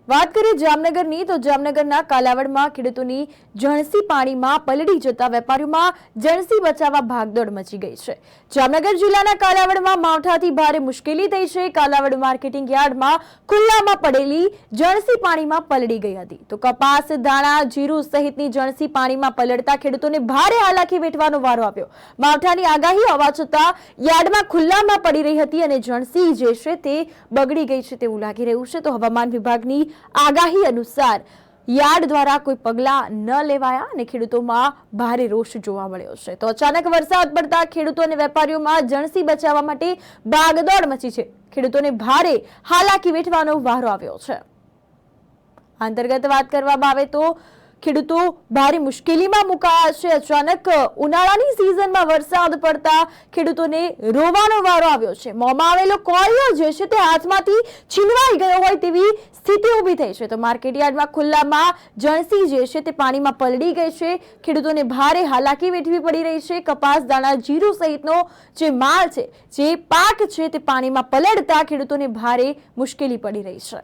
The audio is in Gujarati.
વાત કરીએ જામનગરની તો જામનગરના કાલાવડમાં ખેડૂતોની જણસી પાણીમાં પલળી જતા વેપારીઓમાં જણસી બચાવવા ભાગદોડ મચી ગઈ છે। જામનગર જિલ્લાના કાલાવડમાં માવઠાથી ભારે મુશ્કેલી થઈ છે। કાલાવડ માર્કેટિંગ યાર્ડમાં ખુલ્લામાં પડેલી જણસી પાણીમાં પલળી ગઈ હતી તો કપાસ, ધાણા, જીરું સહિતની જણસી પાણીમાં પલળતા ખેડૂતોને ભારે હાલાકી વેઠવાનો વારો આવ્યો। માવઠાની આગાહી હોવા છતાં યાર્ડમાં ખુલ્લામાં પડી રહી હતી અને જણસી જે છે તે બગડી ગઈ છે તેવું લાગી રહ્યું છે। તો હવામાન વિભાગની આગાહી અનુસાર યાર્ડ દ્વારા કોઈ પગલાં ન લેવાયા અને ખેડૂતોમાં ભારે રોષ જોવા મળ્યો છે। તો અચાનક વરસાદ પડતા ખેડૂતો અને વેપારીઓમાં જણસી બચાવવા માટે ભાગદોડ મચી છે। ખેડૂતોને ભારે હાલાકી વેઠવાનો વારો આવ્યો છે। અંતર્ગત વાત કરવામાં આવે તો ખેડૂતો ભારે મુશ્કેલીમાં મુકાયા છે। અચાનક ઉનાળાની સિઝનમાં વરસાદ પડતા ખેડૂતોને રોવાનો વારો આવ્યો છે। મોંમાં આવેલો કોળિયો જે છે તે હાથમાંથી છીનવાઈ ગયો હોય તેવી સ્થિતિ ઊભી થઈ છે। તો માર્કેટ યાર્ડમાં ખુલ્લામાં જણસી જે છે તે પાણીમાં પલળી ગઈ છે। ખેડૂતોને ભારે હાલાકી વેઠવી પડી રહી છે। કપાસ, દાણા, જીરું સહિતનો જે માલ છે, જે પાક છે તે પાણીમાં પલળતા ખેડૂતોને ભારે મુશ્કેલી પડી રહી છે।